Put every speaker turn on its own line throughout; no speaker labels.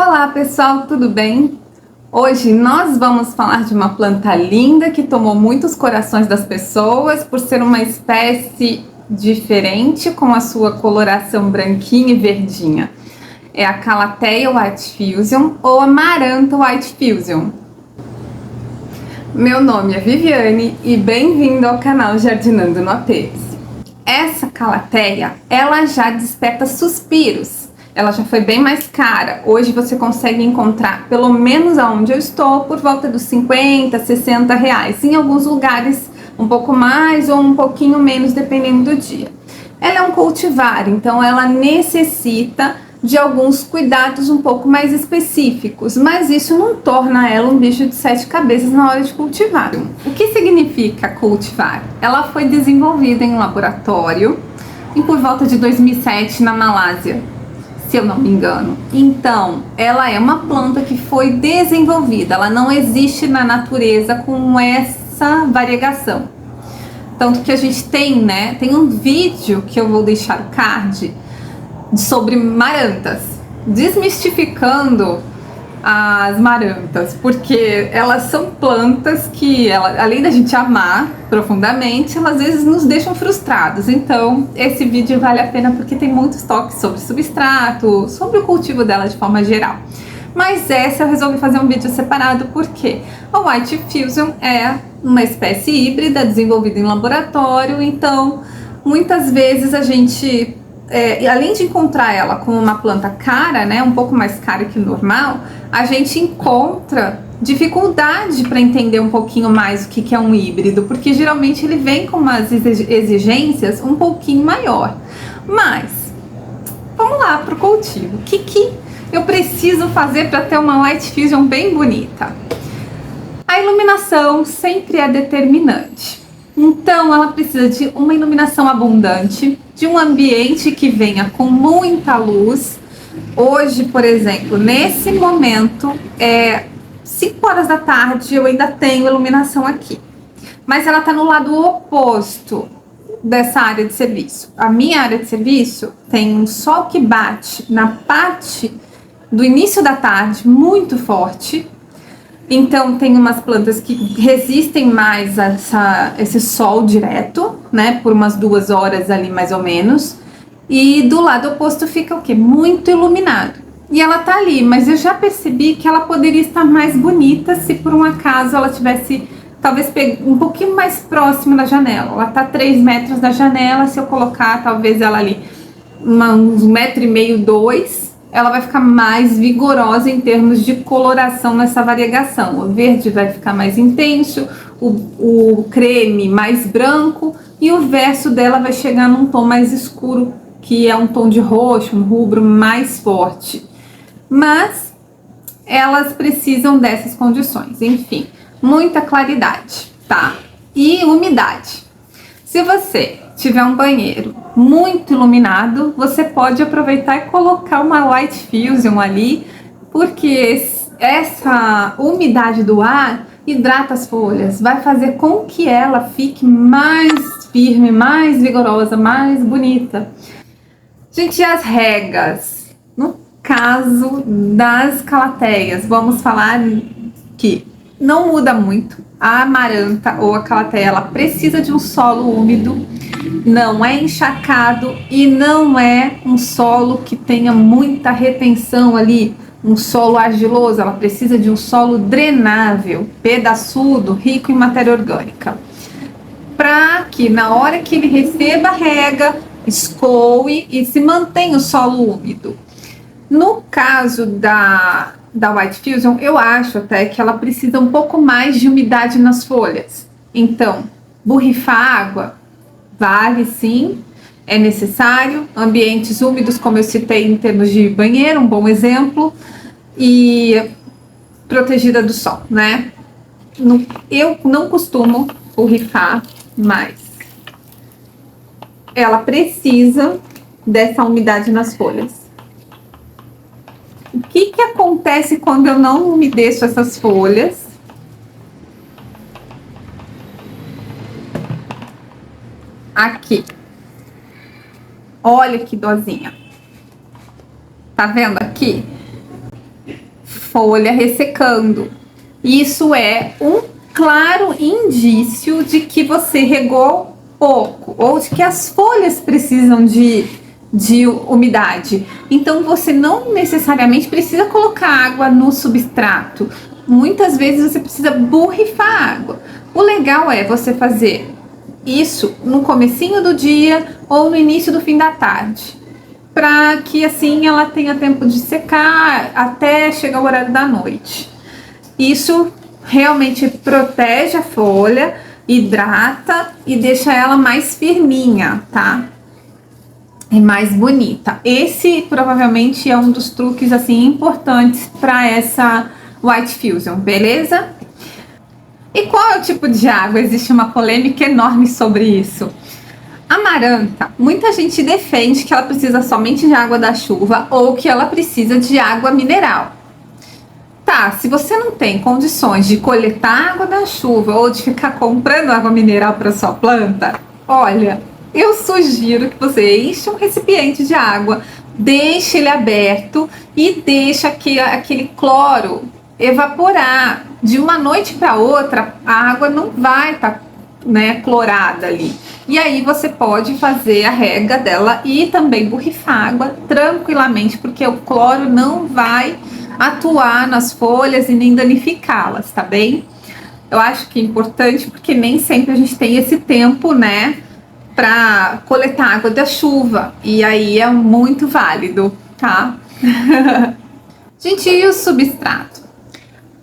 Olá pessoal, tudo bem? Hoje nós vamos falar de uma planta linda que tomou muitos corações das pessoas por ser uma espécie diferente com a sua coloração branquinha e verdinha. É a Calatheia White Fusion ou Amaranta White Fusion. Meu nome é Viviane e bem-vindo ao canal Jardinando no Apês. Essa Calatheia, ela já desperta suspiros. Ela já foi bem mais cara. Hoje você consegue encontrar, pelo menos aonde eu estou, por volta dos 50, 60 reais. Em alguns lugares um pouco mais ou um pouquinho menos, dependendo do dia. Ela é um cultivar, então ela necessita de alguns cuidados um pouco mais específicos, mas isso não torna ela um bicho de 7 cabeças na hora de cultivar. O que significa cultivar? Ela foi desenvolvida em um laboratório e por volta de 2007 na Malásia, se eu não me engano. Então, ela é uma planta que foi desenvolvida, ela não existe na natureza com essa variegação. Tanto que a gente tem, né? Tem um vídeo que eu vou deixar o card sobre marantas, desmistificando as marantas, porque elas são plantas que, além da gente amar profundamente, elas às vezes nos deixam frustrados. Então esse vídeo vale a pena porque tem muitos toques sobre substrato, sobre o cultivo dela de forma geral. Mas essa eu resolvi fazer um vídeo separado porque a White Fusion é uma espécie híbrida desenvolvida em laboratório, então muitas vezes a gente além de encontrar ela como uma planta cara, né, um pouco mais cara que o normal, a gente encontra dificuldade para entender um pouquinho mais o que é um híbrido, porque geralmente ele vem com umas exigências um pouquinho maior. Mas vamos lá para o cultivo. O que eu preciso fazer para ter uma White Fusion bem bonita? A iluminação sempre é determinante. Então ela precisa de uma iluminação abundante, de um ambiente que venha com muita luz. Hoje, por exemplo, nesse momento, 5 horas da tarde, eu ainda tenho iluminação aqui. Mas ela está no lado oposto dessa área de serviço. A minha área de serviço tem um sol que bate na parte do início da tarde, muito forte. Então tem umas plantas que resistem mais a esse sol direto, né, por umas 2 horas ali mais ou menos. E do lado oposto fica o quê? Muito iluminado. E ela tá ali, mas eu já percebi que ela poderia estar mais bonita se por um acaso ela tivesse talvez um pouquinho mais próximo da janela. Ela tá 3 metros da janela, se eu colocar talvez ela ali uns 1,5 metro, 2, ela vai ficar mais vigorosa em termos de coloração nessa variegação. O verde vai ficar mais intenso, o creme mais branco e o verso dela vai chegar num tom mais escuro, que é um tom de roxo, um rubro mais forte. Mas elas precisam dessas condições, enfim, muita claridade, tá? E umidade. Se você tiver um banheiro muito iluminado, você pode aproveitar e colocar uma White Fusion ali, porque essa umidade do ar hidrata as folhas, vai fazer com que ela fique mais firme, mais vigorosa, mais bonita. Gente, e as regas? No caso das calatheias, vamos falar que não muda muito. A amaranta ou a calatheia, ela precisa de um solo úmido, não é encharcado e não é um solo que tenha muita retenção ali, um solo argiloso. Ela precisa de um solo drenável, pedaçudo, rico em matéria orgânica, para que na hora que ele receba a rega, escoe e se mantenha o solo úmido. No caso da White Fusion, eu acho até que ela precisa um pouco mais de umidade nas folhas. Então, borrifar água vale sim, é necessário. Ambientes úmidos, como eu citei em termos de banheiro, um bom exemplo. E protegida do sol, né? Eu não costumo borrifar, mas ela precisa dessa umidade nas folhas. O que acontece quando eu não umedeço essas folhas? Aqui. Olha que dozinha. Tá vendo aqui? folha ressecando. Isso é um claro indício de que você regou pouco ou de que as folhas precisam de umidade. Então você não necessariamente precisa colocar água no substrato. Muitas vezes você precisa borrifar a água. O legal é você fazer isso no comecinho do dia ou no início do fim da tarde, para que assim ela tenha tempo de secar até chegar o horário da noite. Isso realmente protege a folha, hidrata e deixa ela mais firminha, tá? E mais bonita. Esse provavelmente é um dos truques assim importantes para essa White Fusion, beleza? E qual é o tipo de água? Existe uma polêmica enorme sobre isso. Amaranta, muita gente defende que ela precisa somente de água da chuva ou que ela precisa de água mineral. Tá, se você não tem condições de coletar água da chuva ou de ficar comprando água mineral para sua planta, olha, eu sugiro que você encha um recipiente de água, deixe ele aberto e deixe aquele cloro evaporar. De uma noite para outra, a água não vai estar, clorada ali. E aí você pode fazer a rega dela e também borrifar água tranquilamente, porque o cloro não vai atuar nas folhas e nem danificá-las, tá bem? Eu acho que é importante porque nem sempre a gente tem esse tempo, para coletar água da chuva. E aí é muito válido, tá? Gente, e o substrato?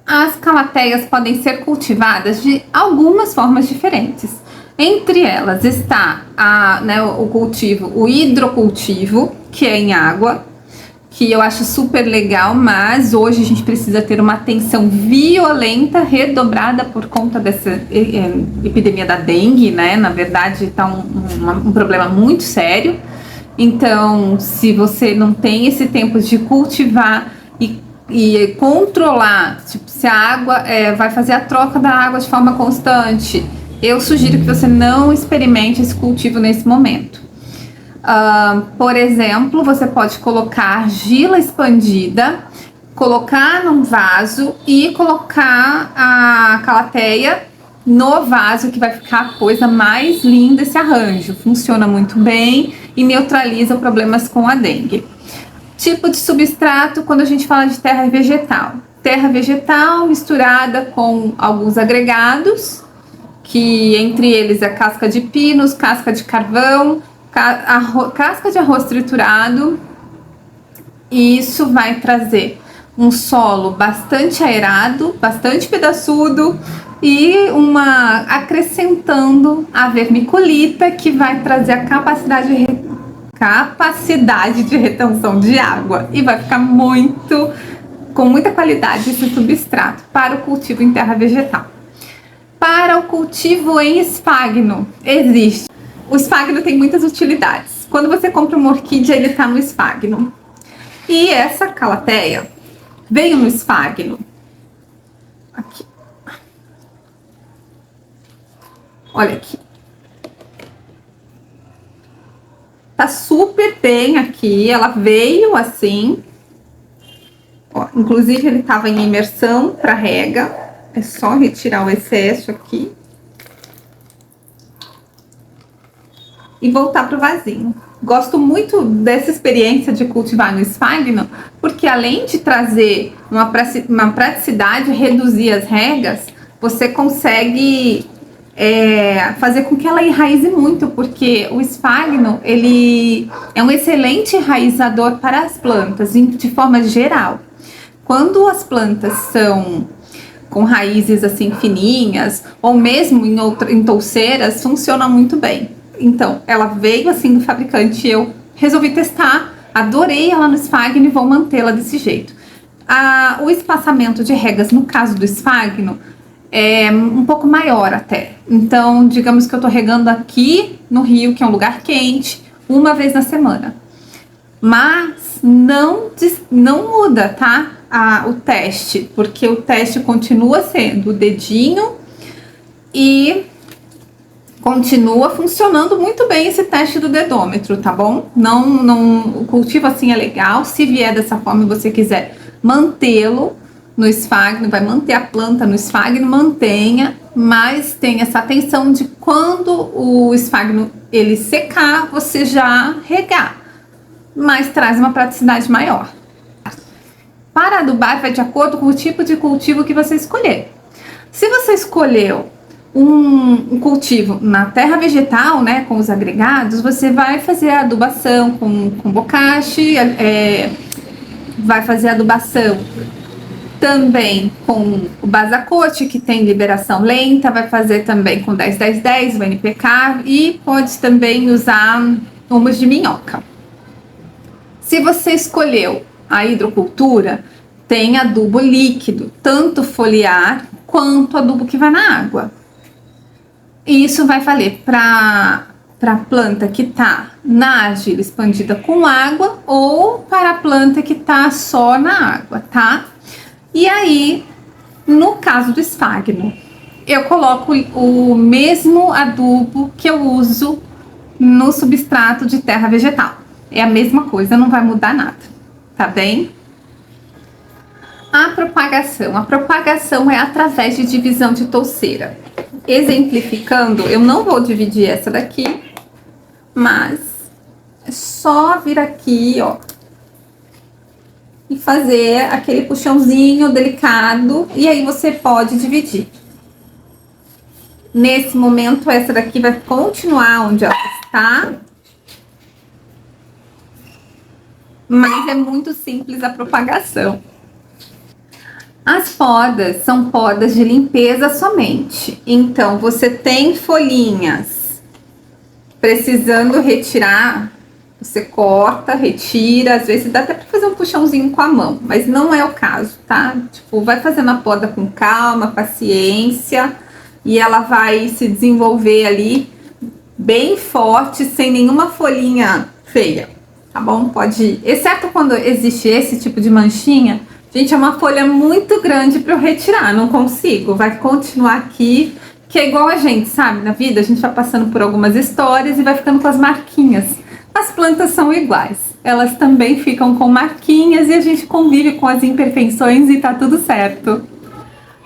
As calateias podem ser cultivadas de algumas formas diferentes. Entre elas está o cultivo, o hidrocultivo, que é em água, que eu acho super legal, mas hoje a gente precisa ter uma atenção violenta, redobrada por conta dessa epidemia da dengue, Na verdade, está um problema muito sério. Então, se você não tem esse tempo de cultivar e controlar, tipo, se a água vai fazer a troca da água de forma constante, eu sugiro que você não experimente esse cultivo nesse momento. Por exemplo, você pode colocar argila expandida, colocar num vaso e colocar a calateia no vaso, que vai ficar a coisa mais linda esse arranjo. Funciona muito bem e neutraliza problemas com a dengue. Tipo de substrato quando a gente fala de terra vegetal. Terra vegetal misturada com alguns agregados, que entre eles é casca de pinos, casca de carvão, casca de arroz triturado. E isso vai trazer um solo bastante aerado, bastante pedaçudo e acrescentando a vermiculita, que vai trazer a capacidade de retenção de água e vai ficar com muita qualidade esse substrato para o cultivo em terra vegetal. Para o cultivo em esfagno, existe. O esfagno tem muitas utilidades. Quando você compra uma orquídea, ele está no esfagno. E essa calateia veio no esfagno. Aqui. Olha aqui. Tá super bem aqui. Ela veio assim. Ó, inclusive, ele estava em imersão para rega. É só retirar o excesso aqui. E voltar pro vasinho. Gosto muito dessa experiência de cultivar no esfagno, porque além de trazer uma praticidade, reduzir as regas, você consegue fazer com que ela enraize muito, porque o esfagno, ele é um excelente enraizador para as plantas, de forma geral. Quando as plantas são com raízes assim fininhas, ou mesmo em touceiras, funciona muito bem. Então, ela veio assim do fabricante, eu resolvi testar, adorei ela no esfagno e vou mantê-la desse jeito. O espaçamento de regas, no caso do esfagno, é um pouco maior até. Então, digamos que eu tô regando aqui no Rio, que é um lugar quente, uma vez na semana. Mas não muda, tá? O teste, porque o teste continua sendo o dedinho e continua funcionando muito bem esse teste do dedômetro, tá bom? O cultivo assim é legal. Se vier dessa forma e você quiser mantê-lo no esfagno, vai manter a planta no esfagno, mantenha, mas tenha essa atenção de quando o esfagno ele secar, você já regar, mas traz uma praticidade maior. Para adubar vai de acordo com o tipo de cultivo que você escolher. Se você escolheu um cultivo na terra vegetal, né, com os agregados, você vai fazer a adubação com bocashi, vai fazer a adubação também com o Basacote, que tem liberação lenta, vai fazer também com 10-10-10, o NPK, e pode também usar humus de minhoca. Se você escolheu a hidrocultura, tem adubo líquido, tanto foliar quanto adubo que vai na água. E isso vai valer para a planta que está na argila expandida com água ou para a planta que está só na água, tá? E aí, no caso do esfagno, eu coloco o mesmo adubo que eu uso no substrato de terra vegetal. É a mesma coisa, não vai mudar nada, tá bem? A propagação é através de divisão de touceira. Exemplificando, eu não vou dividir essa daqui, mas é só vir aqui, ó, e fazer aquele puxãozinho delicado, e aí você pode dividir. Nesse momento, essa daqui vai continuar onde ela está, mas é muito simples a propagação. As podas são podas de limpeza somente. Então, você tem folhinhas precisando retirar, você corta, retira, às vezes dá até pra fazer um puxãozinho com a mão, mas não é o caso, tá? Tipo, vai fazendo a poda com calma, paciência, e ela vai se desenvolver ali bem forte, sem nenhuma folhinha feia, tá bom? Pode, exceto quando existe esse tipo de manchinha. Gente, é uma folha muito grande para eu retirar, não consigo. Vai continuar aqui, que é igual a gente, sabe? Na vida, a gente vai passando por algumas histórias e vai ficando com as marquinhas. As plantas são iguais. Elas também ficam com marquinhas e a gente convive com as imperfeições e tá tudo certo.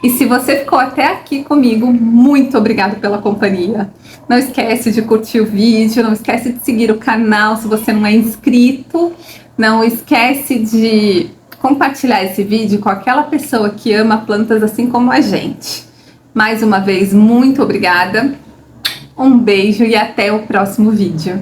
E se você ficou até aqui comigo, muito obrigado pela companhia. Não esquece de curtir o vídeo, não esquece de seguir o canal se você não é inscrito. Não esquece de compartilhar esse vídeo com aquela pessoa que ama plantas assim como a gente. Mais uma vez, muito obrigada, um beijo e até o próximo vídeo.